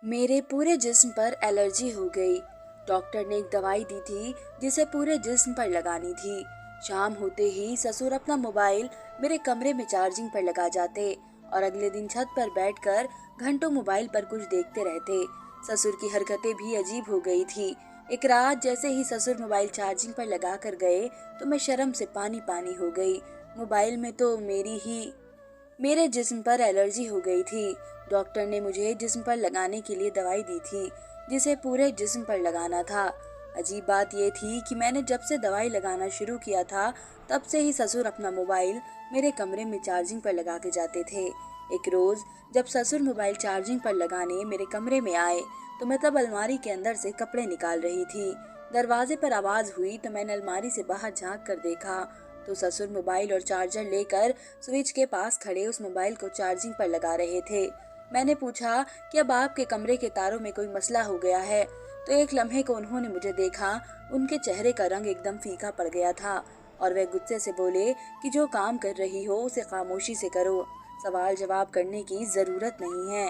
मेरे पूरे जिस्म पर एलर्जी हो गई। डॉक्टर ने एक दवाई दी थी जिसे पूरे जिस्म पर लगानी थी। शाम होते ही ससुर अपना मोबाइल मेरे कमरे में चार्जिंग पर लगा जाते और अगले दिन छत पर बैठकर घंटों मोबाइल पर कुछ देखते रहते। ससुर की हरकतें भी अजीब हो गई थी। एक रात जैसे ही ससुर मोबाइल चार्जिंग पर लगा कर गए तो मैं शर्म से पानी पानी हो गई। मोबाइल में तो मेरे जिस्म पर एलर्जी हो गई थी। डॉक्टर ने मुझे जिस्म पर लगाने के लिए दवाई दी थी जिसे पूरे जिस्म पर लगाना था। अजीब बात यह थी कि मैंने जब से दवाई लगाना शुरू किया था तब से ही ससुर अपना मोबाइल मेरे कमरे में चार्जिंग पर लगा के जाते थे। एक रोज जब ससुर मोबाइल चार्जिंग पर लगाने मेरे कमरे में आए तो मैं तब अलमारी के अंदर से कपड़े निकाल रही थी। दरवाजे पर आवाज हुई तो मैंने अलमारी से बाहर झांक कर देखा तो ससुर मोबाइल और चार्जर लेकर स्विच के पास खड़े उस मोबाइल को चार्जिंग पर लगा रहे थे। मैंने पूछा कि अब आपके कमरे के तारों में कोई मसला हो गया है, तो एक लम्हे को उन्होंने मुझे देखा। उनके चेहरे का रंग एकदम फीका पड़ गया था और वे गुस्से से बोले कि जो काम कर रही हो उसे खामोशी से करो, सवाल जवाब करने की जरूरत नहीं है।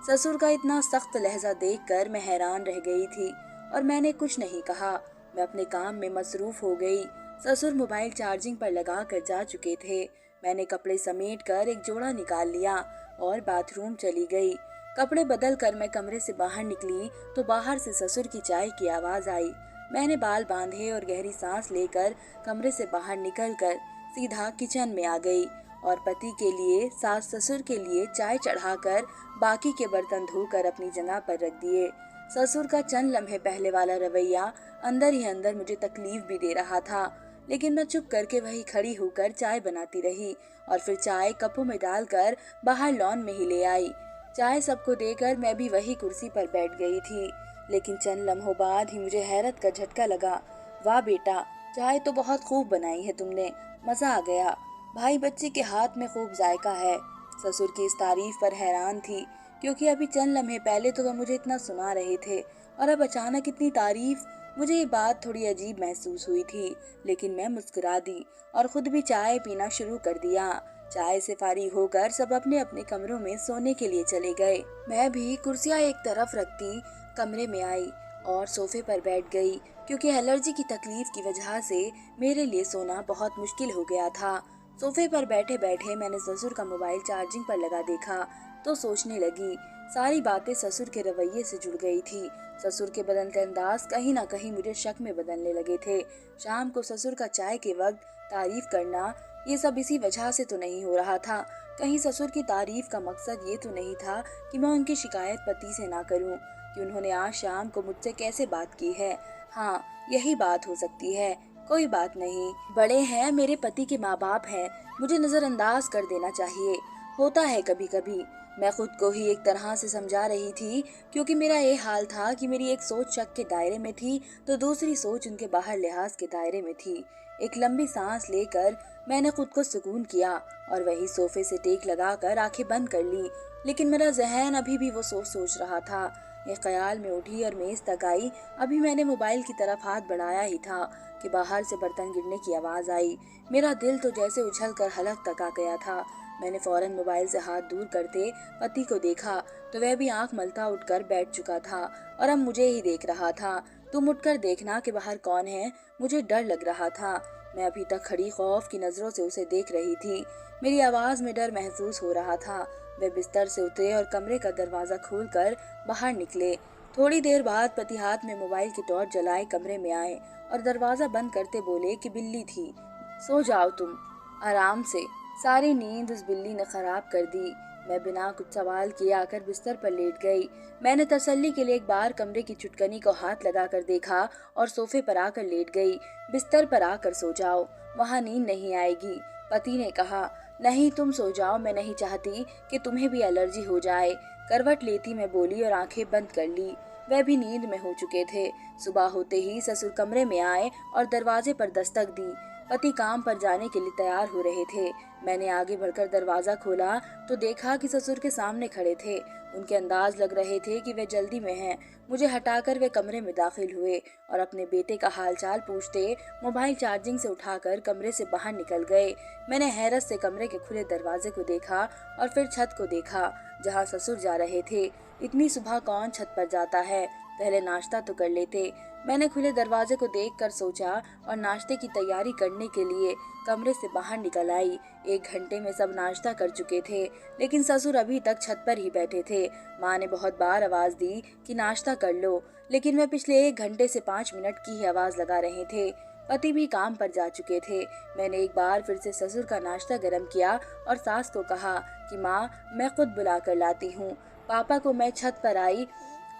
ससुर का इतना सख्त लहजा देखकर मैं हैरान रह गई थी और मैंने कुछ नहीं कहा। मैं अपने काम में मसरूफ हो गई। ससुर मोबाइल चार्जिंग पर लगा कर जा चुके थे। मैंने कपड़े समेट कर एक जोड़ा निकाल लिया और बाथरूम चली गई। कपड़े बदल कर मैं कमरे से बाहर निकली तो बाहर से ससुर की चाय की आवाज आई। मैंने बाल बांधे और गहरी सांस लेकर कमरे से बाहर निकलकर सीधा किचन में आ गई और पति के लिए, सास ससुर के लिए चाय चढ़ाकर बाकी के बर्तन धोकर अपनी जगह पर रख दिए। ससुर का चंद लम्हे पहले वाला रवैया अंदर ही अंदर मुझे तकलीफ भी दे रहा था, लेकिन मैं चुप करके वही खड़ी होकर चाय बनाती रही और फिर चाय कपों में डालकर बाहर लॉन में ही ले आई। चाय सबको देकर मैं भी वही कुर्सी पर बैठ गई थी, लेकिन चंद लम्हों बाद ही मुझे हैरत का झटका लगा। वाह बेटा, चाय तो बहुत खूब बनाई है तुमने, मजा आ गया। भाई बच्चे के हाथ में खूब जायका है। ससुर की इस तारीफ पर हैरान थी, क्योंकि अभी चंद लम्हे पहले तो वह मुझे इतना सुना रहे थे और अब अचानक इतनी तारीफ। मुझे ये बात थोड़ी अजीब महसूस हुई थी, लेकिन मैं मुस्कुरा दी और खुद भी चाय पीना शुरू कर दिया। चाय से फारिग होकर सब अपने अपने कमरों में सोने के लिए चले गए। मैं भी कुर्सियां एक तरफ रखती कमरे में आई और सोफे पर बैठ गई, क्योंकि एलर्जी की तकलीफ की वजह से मेरे लिए सोना बहुत मुश्किल हो गया था। सोफे पर बैठे बैठे मैंने ससुर का मोबाइल चार्जिंग पर लगा देखा तो सोचने लगी। सारी बातें ससुर के रवैये से जुड़ गई थी। ससुर के बदलते अंदाज कहीं ना कहीं मुझे शक में बदलने लगे थे। शाम को ससुर का चाय के वक्त तारीफ करना, ये सब इसी वजह से तो नहीं हो रहा था। कहीं ससुर की तारीफ का मकसद ये तो नहीं था कि मैं उनकी शिकायत पति से ना करूं कि उन्होंने आज शाम को मुझसे कैसे बात की है। हाँ, यही बात हो सकती है। कोई बात नहीं, बड़े हैं, मेरे पति के माँ बाप हैं, मुझे नजरअंदाज कर देना चाहिए। होता है कभी कभी। मैं खुद को ही एक तरह से समझा रही थी, क्योंकि मेरा ये हाल था कि मेरी एक सोच शक के दायरे में थी तो दूसरी सोच उनके बाहर लिहाज के दायरे में थी। एक लंबी सांस लेकर मैंने खुद को सुकून किया और वही सोफे से टेक लगाकर आंखें बंद कर ली। लेकिन मेरा जहन अभी भी वो सोच सोच रहा था। एक ख्याल में उठी और मेज तक आई। अभी मैंने मोबाइल की तरफ हाथ बढ़ाया ही था कि बाहर से बर्तन गिरने की आवाज आई। मेरा दिल तो जैसे उछल कर हलक तक आ गया था। मैंने फौरन मोबाइल से हाथ दूर करते पति को देखा तो वह भी आंख मलता उठकर बैठ चुका था और अब मुझे ही देख रहा था। तुम उठकर देखना कि बाहर कौन है। मुझे डर लग रहा था। मैं अभी तक खड़ी खौफ की नजरों से उसे देख रही थी। मेरी आवाज में डर महसूस हो रहा था। वे बिस्तर से उतरे और कमरे का दरवाजा खोलकर बाहर निकले। थोड़ी देर बाद पति हाथ में मोबाइल की टॉर्च जलाए कमरे में आए और दरवाजा बंद करते बोले कि बिल्ली थी, सो जाओ तुम आराम से। सारी नींद उस बिल्ली ने खराब कर दी। मैं बिना कुछ सवाल किए आकर बिस्तर पर लेट गई। मैंने तसल्ली के लिए एक बार कमरे की चुटकनी को हाथ लगाकर देखा और सोफे पर आकर लेट गई। बिस्तर पर आकर सो जाओ, वहाँ नींद नहीं आएगी। पति ने कहा, नहीं तुम सो जाओ, मैं नहीं चाहती कि तुम्हें भी एलर्जी हो जाए। करवट लेती मैं बोली और आंखें बंद कर ली। वह भी नींद में हो चुके थे। सुबह होते ही ससुर कमरे में आए और दरवाजे पर दस्तक दी। पति काम पर जाने के लिए तैयार हो रहे थे। मैंने आगे बढ़कर दरवाजा खोला तो देखा कि ससुर के सामने खड़े थे। उनके अंदाज लग रहे थे कि वे जल्दी में हैं। मुझे हटाकर वे कमरे में दाखिल हुए और अपने बेटे का हालचाल पूछते मोबाइल चार्जिंग से उठाकर कमरे से बाहर निकल गए। मैंने हैरत से कमरे के खुले दरवाजे को देखा और फिर छत को देखा। जहाँ ससुर जा रहे थे। इतनी सुबह कौन छत पर जाता है, पहले नाश्ता तो कर लेते। मैंने खुले दरवाजे को देखकर सोचा और नाश्ते की तैयारी करने के लिए कमरे से बाहर निकल आई। 1 घंटे में सब नाश्ता कर चुके थे, लेकिन ससुर अभी तक छत पर ही बैठे थे। माँ ने बहुत बार आवाज दी कि नाश्ता कर लो, लेकिन मैं पिछले 1 घंटे से 5 मिनट की ही आवाज लगा रहे थे। पति भी काम पर जा चुके थे। मैंने एक बार फिर से ससुर का नाश्ता गर्म किया और सास को कहा कि माँ, मैं खुद बुला कर लाती हूँ। पापा को मैं छत पर आई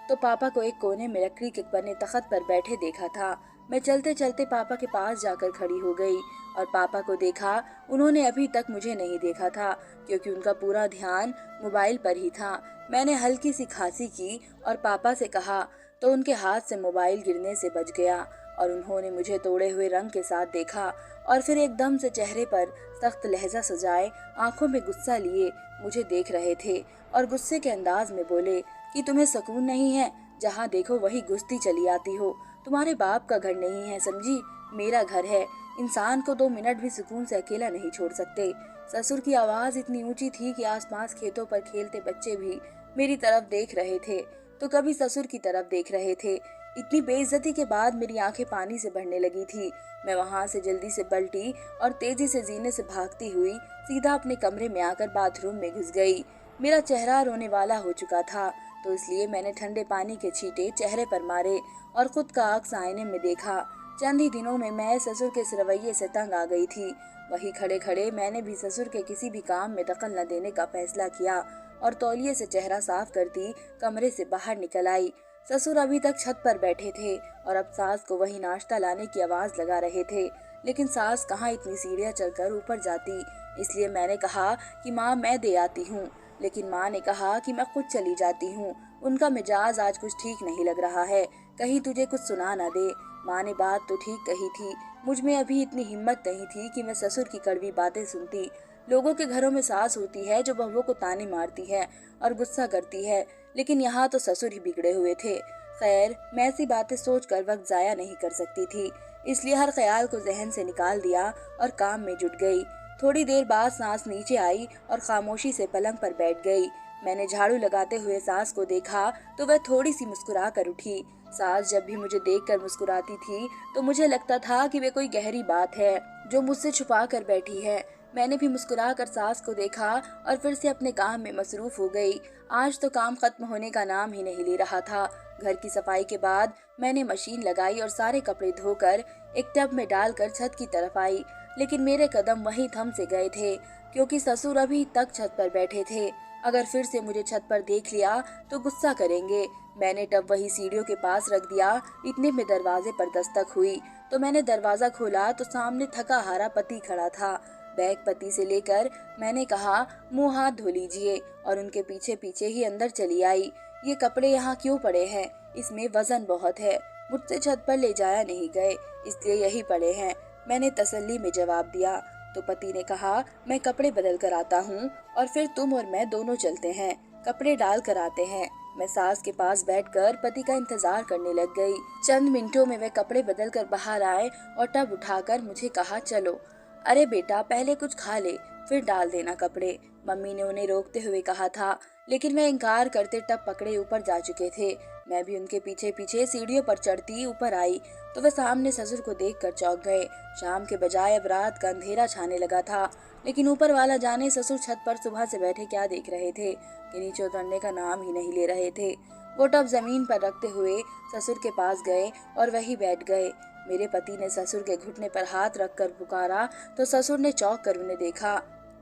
तो पापा को एक कोने में लकड़ी के बने तख्त पर बैठे देखा था। मैं चलते चलते पापा के पास जाकर खड़ी हो गई और पापा को देखा। उन्होंने अभी तक मुझे नहीं देखा था, क्योंकि उनका पूरा ध्यान मोबाइल पर ही था। मैंने हल्की सी खांसी की और पापा से कहा तो उनके हाथ से मोबाइल गिरने से बच गया और उन्होंने मुझे तोड़े हुए रंग के साथ देखा और फिर एकदम से चेहरे पर सख्त लहजा सजाए, आंखों में गुस्सा लिए मुझे देख रहे थे और गुस्से के अंदाज में बोले कि तुम्हें सुकून नहीं है, जहाँ देखो वही घुसती चली आती हो। तुम्हारे बाप का घर नहीं है समझी, मेरा घर है। इंसान को 2 मिनट भी सुकून से अकेला नहीं छोड़ सकते। ससुर की आवाज इतनी ऊंची थी कि आसपास खेतों पर खेलते बच्चे भी मेरी तरफ देख रहे थे तो कभी ससुर की तरफ देख रहे थे। इतनी बेइज्जती के बाद मेरी आंखें पानी से भरने लगी थी। मैं वहां से जल्दी से पलटी और तेजी से जीने से भागती हुई सीधा अपने कमरे में आकर बाथरूम में घुस गई। मेरा चेहरा रोने वाला हो चुका था, तो इसलिए मैंने ठंडे पानी के छींटे चेहरे पर मारे और खुद का अक्स आईने में देखा। चंद ही दिनों में मैं ससुर के इस रवैये से तंग आ गई थी। वही खड़े खड़े मैंने भी ससुर के किसी भी काम में दखल न देने का फैसला किया और तौलिए से चेहरा साफ करती कमरे से बाहर निकल आई। ससुर अभी तक छत पर बैठे थे और अब सास को वही नाश्ता लाने की आवाज लगा रहे थे, लेकिन सास कहाँ इतनी सीढ़ियाँ चढ़कर ऊपर जाती। इसलिए मैंने कहा कि माँ, मैं दे आती हूँ, लेकिन माँ ने कहा कि मैं खुद चली जाती हूँ। उनका मिजाज आज कुछ ठीक नहीं लग रहा है, कहीं तुझे कुछ सुना न दे। माँ ने बात तो ठीक कही थी, मुझ में अभी इतनी हिम्मत नहीं थी कि मैं ससुर की कड़वी बातें सुनती। लोगों के घरों में सास होती है जो बहुओं को ताने मारती है और गुस्सा करती है, लेकिन यहाँ तो ससुर ही बिगड़े हुए थे। खैर, मैं ऐसी बातें सोचकर वक्त जाया नहीं कर सकती थी, इसलिए हर ख्याल को जहन से निकाल दिया और काम में जुट गई। थोड़ी देर बाद सास नीचे आई और खामोशी से पलंग पर बैठ गई। मैंने झाड़ू लगाते हुए सास को देखा तो वह थोड़ी सी मुस्कुरा कर उठी। सास जब भी मुझे देखकर मुस्कुराती थी तो मुझे लगता था कि वे कोई गहरी बात है जो मुझसे छुपा कर बैठी है। मैंने भी मुस्कुरा कर सास को देखा और फिर से अपने काम में मसरूफ हो गई। आज तो काम खत्म होने का नाम ही नहीं ले रहा था। घर की सफाई के बाद मैंने मशीन लगाई और सारे कपड़े धोकर एक टब में डालकर छत की तरफ आई, लेकिन मेरे कदम वहीं थम से गए थे, क्योंकि ससुर अभी तक छत पर बैठे थे। अगर फिर से मुझे छत पर देख लिया तो गुस्सा करेंगे। मैंने टब वही सीढ़ियों के पास रख दिया। इतने में दरवाजे पर दस्तक हुई तो मैंने दरवाजा खोला तो सामने थका हारा पति खड़ा था। बैग पति से लेकर मैंने कहा, मुंह हाथ धो लीजिए, और उनके पीछे पीछे ही अंदर चली आई। ये कपड़े यहाँ क्यों पड़े हैं? इसमें वजन बहुत है, मुझसे छत पर ले जाया नहीं गए, इसलिए यही पड़े हैं, मैंने तसल्ली में जवाब दिया। तो पति ने कहा, मैं कपड़े बदल कर आता हूँ और फिर तुम और मैं दोनों चलते हैं, कपड़े डाल कर आते हैं। मैं सास के पास बैठकर पति का इंतजार करने लग गई। चंद मिनटों में वे कपड़े बदल कर बाहर आए और टब उठाकर मुझे कहा, चलो। अरे बेटा, पहले कुछ खा ले, फिर डाल देना कपड़े, मम्मी ने उन्हें रोकते हुए कहा था, लेकिन वे इनकार करते टब पकड़े ऊपर जा चुके थे। मैं भी उनके पीछे पीछे सीढ़ियों पर चढ़ती ऊपर आई तो वे सामने ससुर को देखकर चौंक गए। शाम के बजाय अब रात का अंधेरा छाने लगा था, लेकिन ऊपर वाला जाने ससुर छत पर सुबह से बैठे क्या देख रहे थे कि नीचे उतरने का नाम ही नहीं ले रहे थे। वो टब जमीन पर रखते हुए ससुर के पास गए और वहीं बैठ गए। मेरे पति ने ससुर के घुटने पर हाथ रखकर पुकारा तो ससुर ने चौंक कर उन्हें देखा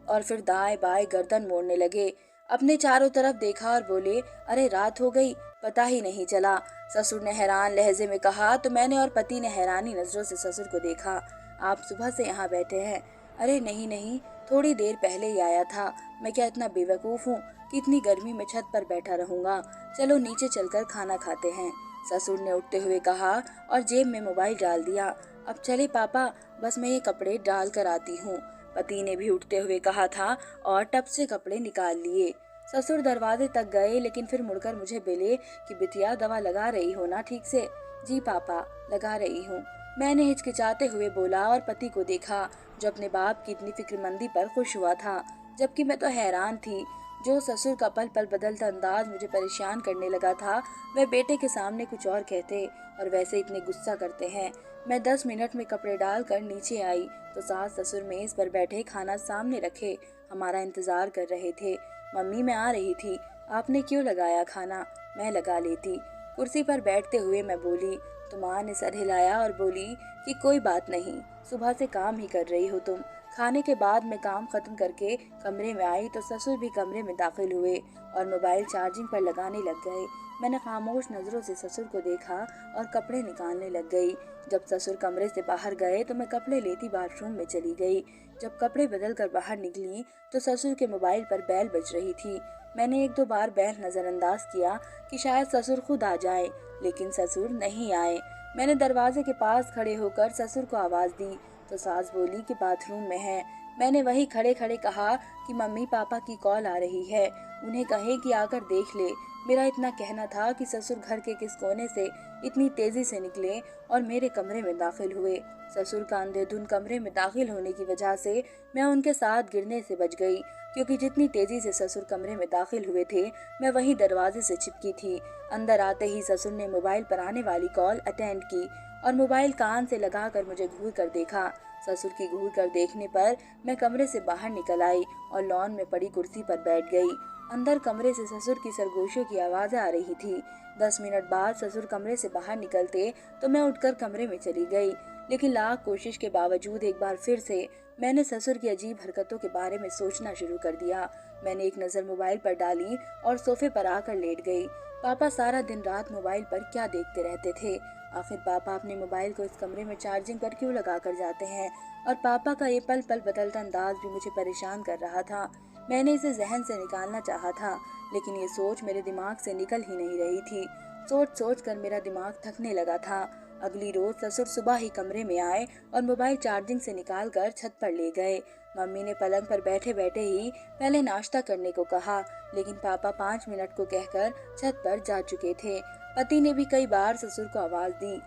और फिर दाएं बाएं गर्दन मोड़ने लगे। अपने चारों तरफ देखा और बोले, अरे रात हो गई, पता ही नहीं चला। ससुर ने हैरान लहजे में कहा तो मैंने और पति ने हैरानी नजरों से ससुर को देखा। आप सुबह से यहाँ बैठे हैं? अरे नहीं नहीं, थोड़ी देर पहले ही आया था। मैं क्या इतना बेवकूफ हूँ कि इतनी गर्मी में छत पर बैठा रहूंगा? चलो नीचे चलकर खाना खाते हैं, ससुर ने उठते हुए कहा और जेब में मोबाइल डाल दिया। अब चले पापा, बस मैं ये कपड़े डाल कर आती हूँ, पति ने भी उठते हुए कहा था और टब से कपड़े निकाल लिए। ससुर दरवाजे तक गए, लेकिन फिर मुड़कर मुझे बोले कि बिटिया, दवा लगा रही हो ना ठीक से? जी पापा, लगा रही हूँ, मैंने हिचकिचाते हुए बोला और पति को देखा जो अपने बाप की इतनी फिक्रमंदी पर खुश हुआ था, जबकि मैं तो हैरान थी। जो ससुर का पल पल बदलता अंदाज मुझे परेशान करने लगा था, वह बेटे के सामने कुछ और कहते और वैसे इतने गुस्सा करते हैं। मैं 10 मिनट में कपड़े डालकर नीचे आई तो सास ससुर मेज पर बैठे खाना सामने रखे हमारा इंतजार कर रहे थे। मम्मी, मैं आ रही थी, आपने क्यों लगाया खाना, मैं लगा लेती। कुर्सी पर बैठते हुए मैं बोली तो माँ ने सर हिलाया और बोली कि कोई बात नहीं, सुबह से काम ही कर रही हो तुम। खाने के बाद मैं काम खत्म करके कमरे में आई तो ससुर भी कमरे में दाखिल हुए और मोबाइल चार्जिंग पर लगाने लग गए। मैंने खामोश नजरों से ससुर को देखा और कपड़े निकालने लग गई। जब ससुर कमरे से बाहर गए तो मैं कपड़े लेती बाथरूम में चली गई। जब कपड़े बदल कर बाहर निकली तो ससुर के मोबाइल पर बेल बज रही थी। मैंने 1-2 बार बेल नजरअंदाज किया कि शायद ससुर खुद आ जाए, लेकिन ससुर नहीं आए। मैंने दरवाजे के पास खड़े होकर ससुर को आवाज दी तो सास बोली कि बाथरूम में है। मैंने वही खड़े खड़े कहा कि मम्मी पापा की कॉल आ रही है, उन्हें कहे कि आकर देख ले। मेरा इतना कहना था कि ससुर घर के किस कोने से इतनी तेजी से निकले और मेरे कमरे में दाखिल हुए। ससुर का अंधेधुन कमरे में दाखिल होने की वजह से मैं उनके साथ गिरने से बच गई, क्योंकि जितनी तेजी से ससुर कमरे में दाखिल हुए थे मैं वही दरवाजे से चिपकी थी। अंदर आते ही ससुर ने मोबाइल पर आने वाली कॉल अटेंड की और मोबाइल कान से लगाकर मुझे घूर कर देखा। ससुर की घूर कर देखने पर मैं कमरे से बाहर निकल आई और लॉन में पड़ी कुर्सी पर बैठ गई। अंदर कमरे से ससुर की सरगोशियों की आवाजें आ रही थी। 10 मिनट बाद ससुर कमरे से बाहर निकलते तो मैं उठकर कमरे में चली गई, लेकिन लाख कोशिश के बावजूद एक बार फिर से मैंने ससुर की अजीब हरकतों के बारे में सोचना शुरू कर दिया। मैंने एक नजर मोबाइल पर डाली और सोफे पर आकर लेट गई। पापा सारा दिन रात मोबाइल पर क्या देखते रहते थे? आखिर पापा अपने मोबाइल को इस कमरे में चार्जिंग पर क्यों लगा कर जाते हैं? और पापा का ये पल पल बदलता अंदाज भी मुझे परेशान कर रहा था। मैंने इसे जहन से निकालना चाहा था, लेकिन ये सोच मेरे दिमाग से निकल ही नहीं रही थी। सोच सोच कर मेरा दिमाग थकने लगा था। अगली रोज ससुर सुबह ही कमरे में आए और मोबाइल चार्जिंग से निकाल कर छत पर ले गए। मम्मी ने पलंग पर बैठे बैठे ही पहले नाश्ता करने को कहा, लेकिन पापा 5 मिनट को कहकर छत पर जा चुके थे। पति ने भी कई बार ससुर को आवाज दी,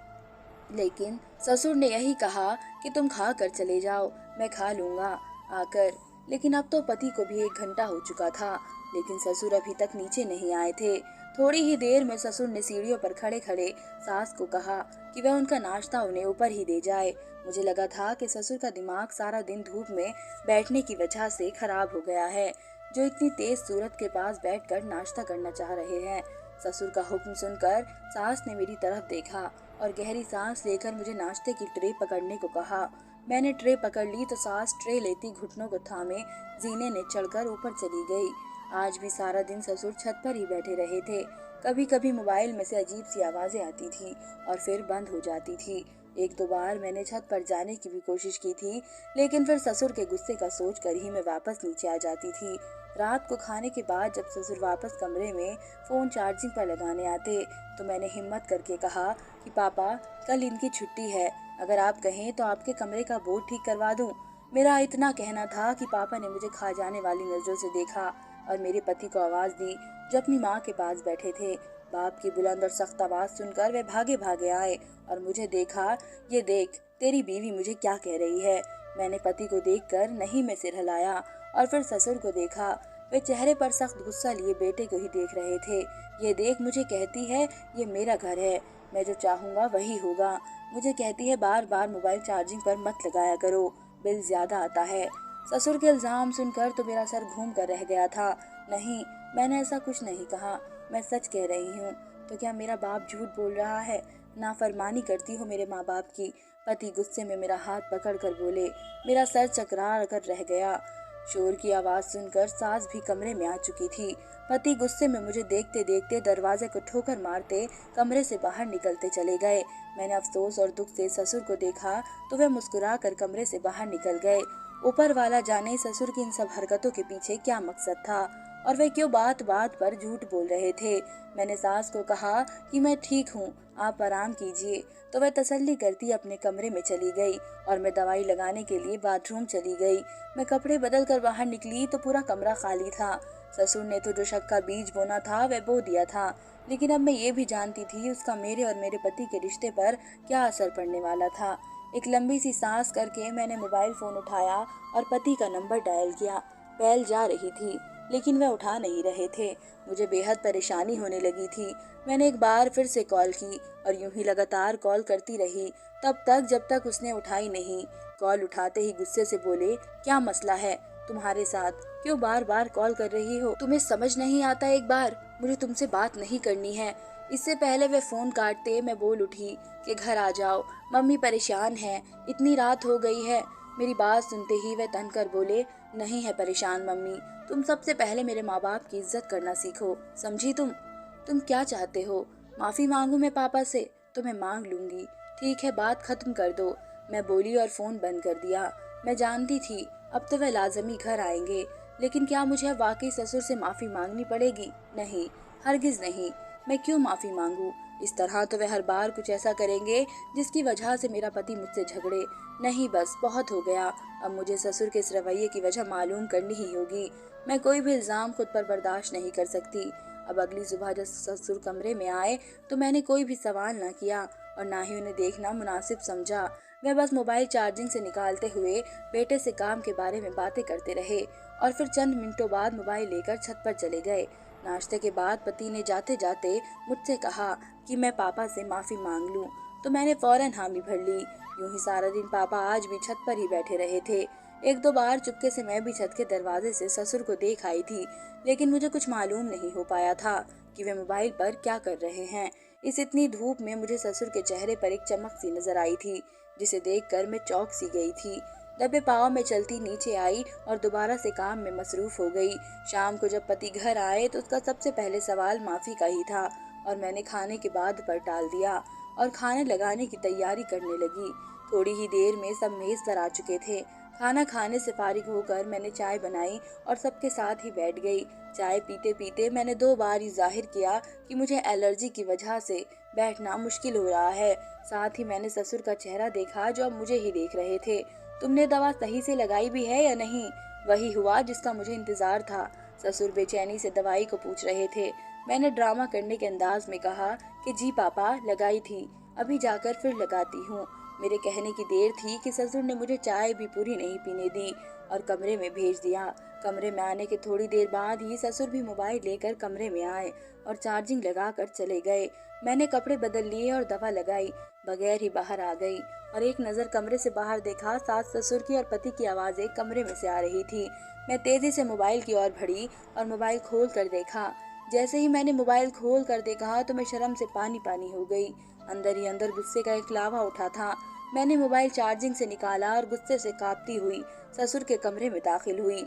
लेकिन ससुर ने यही कहा कि तुम खा कर चले जाओ, मैं खा लूंगा आकर। लेकिन अब तो पति को भी 1 घंटा हो चुका था, लेकिन ससुर अभी तक नीचे नहीं आए थे। थोड़ी ही देर में ससुर ने सीढ़ियों पर खड़े खड़े सास को कहा कि वह उनका नाश्ता उन्हें ऊपर ही दे जाए। मुझे लगा था कि ससुर का दिमाग सारा दिन धूप में बैठने की वजह से खराब हो गया है, जो इतनी तेज सूरत के पास बैठकर नाश्ता करना चाह रहे हैं। ससुर का हुक्म सुनकर सास ने मेरी तरफ देखा और गहरी सांस लेकर मुझे नाश्ते की ट्रे पकड़ने को कहा। मैंने ट्रे पकड़ ली तो सास ट्रे लेती घुटनों को थामे जीने ने चढ़कर ऊपर चली गई। आज भी सारा दिन ससुर छत पर ही बैठे रहे थे। कभी कभी मोबाइल में से अजीब सी आवाजें आती थी और फिर बंद हो जाती थी। 1-2 बार मैंने छत पर जाने की भी कोशिश की थी, लेकिन फिर ससुर के गुस्से का सोच कर ही मैं वापस नीचे आ जाती थी। रात को खाने के बाद जब ससुर वापस कमरे में फोन चार्जिंग पर लगाने आते तो मैंने हिम्मत करके कहा कि पापा, कल इनकी छुट्टी है, अगर आप कहें तो आपके कमरे का बोर्ड ठीक करवा दूं। मेरा इतना कहना था कि पापा ने मुझे खा जाने वाली नजरों से देखा और मेरे पति को आवाज दी जो अपनी माँ के पास बैठे थे। बाप की बुलंद और सख्त आवाज सुनकर वे भागे भागे आए और मुझे देखा। ये देख, तेरी बीवी मुझे क्या कह रही है। मैंने पति को देखकर नहीं में सिर हिलाया और फिर ससुर को देखा। वे चेहरे पर सख्त गुस्सा लिए बेटे को ही देख रहे थे। ये देख, मुझे कहती है ये मेरा घर है, मैं जो चाहूंगा वही होगा। मुझे कहती है बार बार मोबाइल चार्जिंग पर मत लगाया करो, बिल ज्यादा आता है। ससुर के इल्जाम सुनकर तो मेरा सर घूम कर रह गया था। नहीं, मैंने ऐसा कुछ नहीं कहा, मैं सच कह रही हूँ। तो क्या मेरा बाप झूठ बोल रहा है? नाफरमानी करती हो मेरे माँ बाप की? पति गुस्से में मेरा हाथ पकड़ कर बोले। मेरा सर चकरा कर रह गया। शोर की आवाज सुनकर सास भी कमरे में आ चुकी थी। पति गुस्से में मुझे देखते देखते दरवाजे को ठोकर मारते कमरे से बाहर निकलते चले गए। मैंने अफसोस और दुख से ससुर को देखा तो वे मुस्कुरा कर कमरे से बाहर निकल गए। ऊपर वाला जाने ससुर की इन सब हरकतों के पीछे क्या मकसद था और वे क्यों बात बात पर झूठ बोल रहे थे। मैंने सास को कहा कि मैं ठीक हूँ, आप आराम कीजिए, तो वह तसल्ली करती अपने कमरे में चली गई और मैं दवाई लगाने के लिए बाथरूम चली गई। मैं कपड़े बदल कर बाहर निकली तो पूरा कमरा खाली था। ससुर ने तो जो शक का बीज बोना था वह बो दिया था, लेकिन अब मैं ये भी जानती थी उसका मेरे और मेरे पति के रिश्ते पर क्या असर पड़ने वाला था। एक लंबी सी सांस करके मैंने मोबाइल फोन उठाया और पति का नंबर डायल किया। बेल जा रही थी। लेकिन वह उठा नहीं रहे थे। मुझे बेहद परेशानी होने लगी थी। मैंने एक बार फिर से कॉल की और यूं ही लगातार कॉल करती रही तब तक जब तक उसने उठाई नहीं। कॉल उठाते ही गुस्से से बोले, क्या मसला है तुम्हारे साथ? क्यों बार बार कॉल कर रही हो? तुम्हें समझ नहीं आता? एक बार मुझे तुमसे बात नहीं करनी है। इससे पहले वे फोन काटते मैं बोल उठी कि घर आ जाओ, मम्मी परेशान है, इतनी रात हो गई है। मेरी बात सुनते ही वे तन कर बोले, नहीं है परेशान मम्मी, तुम सबसे पहले मेरे माँ बाप की इज्जत करना सीखो, समझी? तुम क्या चाहते हो? माफी मांगू मैं पापा से? तो मैं मांग लूंगी, ठीक है, बात खत्म कर दो। मैं बोली और फोन बंद कर दिया। मैं जानती थी अब तो वह लाजमी घर आएंगे, लेकिन क्या मुझे अब वाकई ससुर से माफी मांगनी पड़ेगी? नहीं, हरगिज नहीं। मैं क्यों माफी मांगू? इस तरह तो वह हर बार कुछ ऐसा करेंगे जिसकी वजह से मेरा पति मुझसे झगड़े। नहीं, बस बहुत हो गया। अब मुझे ससुर के इस रवैये की वजह मालूम करनी ही होगी। मैं कोई भी इल्जाम खुद पर बर्दाश्त नहीं कर सकती। अब अगली सुबह जब ससुर कमरे में आए तो मैंने कोई भी सवाल न किया और ना ही उन्हें देखना मुनासिब समझा। वह बस मोबाइल चार्जिंग से निकालते हुए बेटे से काम के बारे में बातें करते रहे और फिर चंद मिनटों बाद मोबाइल लेकर छत पर चले गए। नाश्ते के बाद पति ने जाते जाते मुझसे कहा कि मैं पापा से माफी मांग लूं, तो मैंने फौरन हामी भर ली। यूं ही सारा दिन पापा आज भी छत पर ही बैठे रहे थे। एक दो बार चुपके से मैं भी छत के दरवाजे से ससुर को देख आई थी, लेकिन मुझे कुछ मालूम नहीं हो पाया था कि वे मोबाइल पर क्या कर रहे हैं। इस इतनी धूप में मुझे ससुर के चेहरे पर एक चमक सी नजर आई थी, जिसे देखकर मैं चौंक सी गई थी। दबे पाँव में चलती नीचे आई और दोबारा से काम में मसरूफ हो गई। शाम को जब पति घर आए तो उसका सबसे पहले सवाल माफी का ही था और मैंने खाने के बाद पर टाल दिया और खाने लगाने की तैयारी करने लगी। थोड़ी ही देर में सब मेज पर आ चुके थे। खाना खाने से फारिग होकर मैंने चाय बनाई और सबके साथ ही बैठ गई। चाय पीते पीते मैंने 2 बार ही जाहिर किया कि मुझे एलर्जी की वजह से बैठना मुश्किल हो रहा है। साथ ही मैंने ससुर का चेहरा देखा जो अब मुझे ही देख रहे थे। तुमने दवा सही से लगाई भी है या नहीं? वही हुआ जिसका मुझे इंतजार था। ससुर बेचैनी से दवाई को पूछ रहे थे। मैंने ड्रामा करने के अंदाज में कहा कि जी पापा, लगाई थी, अभी जाकर फिर लगाती हूँ। मेरे कहने की देर थी कि ससुर ने मुझे चाय भी पूरी नहीं पीने दी और कमरे में भेज दिया। कमरे में आने के थोड़ी देर बाद ही ससुर भी मोबाइल लेकर कमरे में आए और चार्जिंग लगाकर चले गए। मैंने कपड़े बदल लिए और दवा लगाई, बगैर ही बाहर आ गई और एक नज़र कमरे से बाहर देखा। सास ससुर की और पति की आवाज़ें कमरे में से आ रही थी। मैं तेजी से मोबाइल की ओर बढ़ी और मोबाइल खोल कर देखा। जैसे ही मैंने मोबाइल खोल कर देखा तो मैं शर्म से पानी पानी हो गई। अंदर ही अंदर गुस्से का एक लावा उठा था। मैंने मोबाइल चार्जिंग से निकाला और गुस्से से कांपती हुई ससुर के कमरे में दाखिल हुई।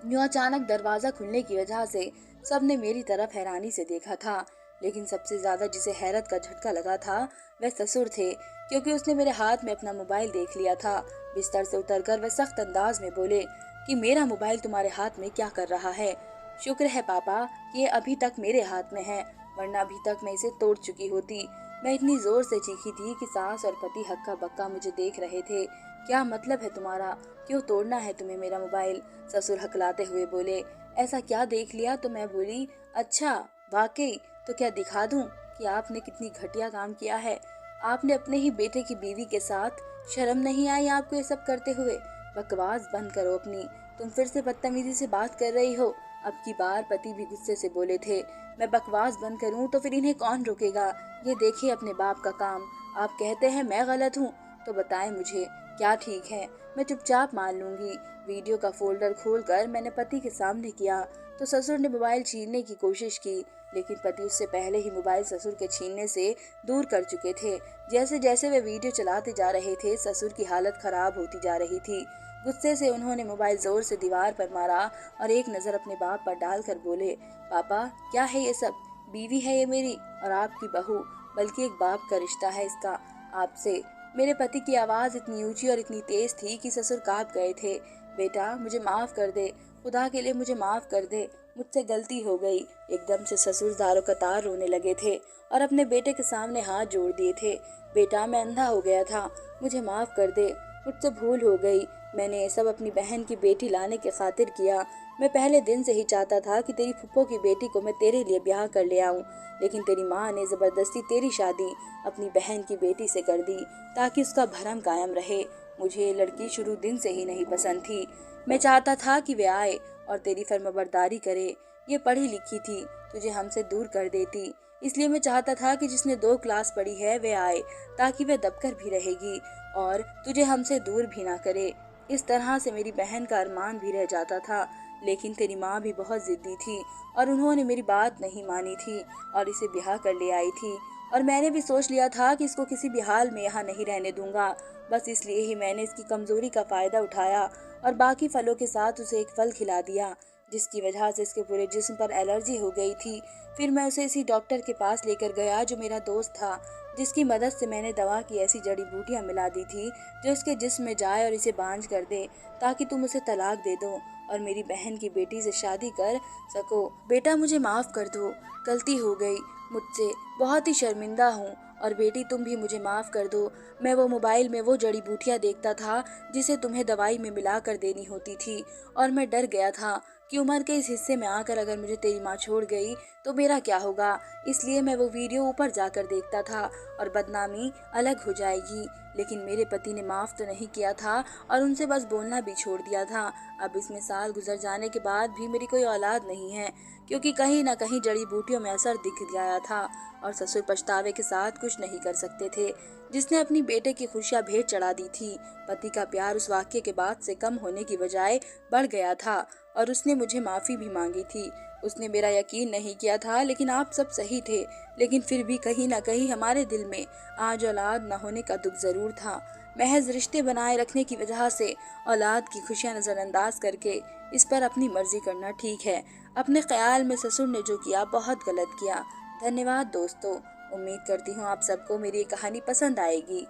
यूं अचानक दरवाजा खुलने की वजह से सबने मेरी तरफ हैरानी से देखा था, लेकिन सबसे ज्यादा जिसे हैरत का झटका लगा था वह ससुर थे, क्योंकि उसने मेरे हाथ में अपना मोबाइल देख लिया था। बिस्तर से उतरकर वह सख्त अंदाज में बोले कि मेरा मोबाइल तुम्हारे हाथ में क्या कर रहा है? शुक्र है पापा कि ये अभी तक मेरे हाथ में है, वरना अभी तक मैं इसे तोड़ चुकी होती। मैं इतनी जोर से चीखी थी कि सास और पति हक्का बक्का मुझे देख रहे थे। क्या मतलब है तुम्हारा? क्यों तोड़ना है तुम्हें मेरा मोबाइल? ससुर हकलाते हुए बोले। ऐसा क्या देख लिया? तो मैं बोली, अच्छा वाकई, तो क्या दिखा दूं कि आपने कितनी घटिया काम किया है? आपने अपने ही बेटे की बीवी के साथ, शर्म नहीं आई आपको ये सब करते हुए? बकवास बंद करो अपनी, तुम फिर से बदतमीजी से बात कर रही हो। अब की बार पति भी गुस्से से बोले थे। मैं बकवास बंद करूं तो फिर इन्हें कौन रोकेगा? ये देखिए अपने बाप का काम। आप कहते हैं मैं गलत हूँ, तो बताएं मुझे क्या ठीक है? मैं चुपचाप मान लूंगी। वीडियो का फोल्डर खोलकर मैंने पति के सामने किया तो ससुर ने मोबाइल छीनने की कोशिश की, लेकिन पति उससे पहले ही मोबाइल ससुर के छीनने से दूर कर चुके थे। जैसे जैसे वे वीडियो चलाते जा रहे थे ससुर की हालत खराब होती जा रही थी। गुस्से से उन्होंने मोबाइल जोर से दीवार पर मारा और एक नजर अपने बाप पर डालकर बोले, पापा क्या है ये सब? बीवी है ये मेरी और आपकी बहू, बल्कि एक बाप का रिश्ता है इसका आपसे। मेरे पति की आवाज इतनी ऊंची और इतनी तेज थी कि ससुर कांप गए थे। बेटा मुझे माफ कर दे, खुदा के लिए मुझे माफ कर दे, मुझसे गलती हो गई। एकदम से ससुर दारो कतार रोने लगे थे और अपने बेटे के सामने हाथ जोड़ दिए थे। बेटा मैं अंधा हो गया था, मुझे माफ कर दे, मुझसे भूल हो गई। मैंने ये सब अपनी बहन की बेटी लाने की खातिर किया। मैं पहले दिन से ही चाहता था कि तेरी फुप्पो की बेटी को मैं तेरे लिए ब्याह कर ले आऊं, लेकिन तेरी माँ ने जबरदस्ती तेरी शादी अपनी बहन की बेटी से कर दी ताकि उसका भरम कायम रहे। मुझे ये लड़की शुरू दिन से ही नहीं पसंद थी। मैं चाहता था कि वे आए और तेरी फर्माबरदारी करे। ये पढ़ी लिखी थी, तुझे हमसे दूर कर देती। इसलिए मैं चाहता था कि जिसने 2 क्लास पढ़ी है वे आए, ताकि वह दबकर भी रहेगी और तुझे हमसे दूर भी ना करे। इस तरह से मेरी बहन का अरमान भी रह जाता था। लेकिन तेरी माँ भी बहुत जिद्दी थी और उन्होंने मेरी बात नहीं मानी थी और इसे ब्याह कर ले आई थी। और मैंने भी सोच लिया था कि इसको किसी भी हाल में यहाँ नहीं रहने दूंगा। बस इसलिए ही मैंने इसकी कमजोरी का फायदा उठाया और बाकी फलों के साथ उसे एक फल खिला दिया, जिसकी वजह से इसके पूरे जिस्म पर एलर्जी हो गई थी। फिर मैं उसे इसी डॉक्टर के पास लेकर गया जो मेरा दोस्त था, जिसकी मदद से मैंने दवा की ऐसी जड़ी बूटियां मिला दी थी जो इसके जिस्म में जाए और इसे बांझ कर दे, ताकि तुम उसे तलाक दे दो और मेरी बहन की बेटी से शादी कर सको। बेटा, मुझे माफ कर दो, गलती हो गई मुझसे, बहुत ही शर्मिंदा हूँ। और बेटी, तुम भी मुझे माफ कर दो। मैं वो मोबाइल में वो जड़ी बूटियां देखता था जिसे तुम्हें दवाई में मिला कर देनी होती थी, और मैं डर गया था कि उम्र के इस हिस्से में आकर अगर मुझे तेरी माँ छोड़ गई तो मेरा क्या होगा। इसलिए मैं वो वीडियो ऊपर जाकर देखता था और बदनामी अलग हो जाएगी। लेकिन मेरे पति ने माफ तो नहीं किया था और उनसे बस बोलना भी छोड़ दिया था। अब इसमें साल गुजर जाने के बाद भी मेरी कोई औलाद नहीं है, क्योंकि कहीं ना कहीं जड़ी बूटियों में असर दिख गया था और ससुर पछतावे के साथ कुछ नहीं कर सकते थे। जिसने अपनी बेटे की खुशियां भेंट चढ़ा दी थी, पति का प्यार उस वाक्य के बाद से कम होने की बजाय बढ़ गया था और उसने मुझे माफी भी मांगी थी। उसने मेरा यकीन नहीं किया था, लेकिन आप सब सही थे। लेकिन फिर भी कहीं ना कहीं हमारे दिल में आज औलाद न होने का दुख जरूर था। महज रिश्ते बनाए रखने की वजह से औलाद की खुशियां नजरअंदाज करके इस पर अपनी मर्जी करना ठीक है। अपने ख्याल में ससुर ने जो किया बहुत गलत किया। धन्यवाद दोस्तों। उम्मीद करती हूँ आप सबको मेरी ये कहानी पसंद आएगी।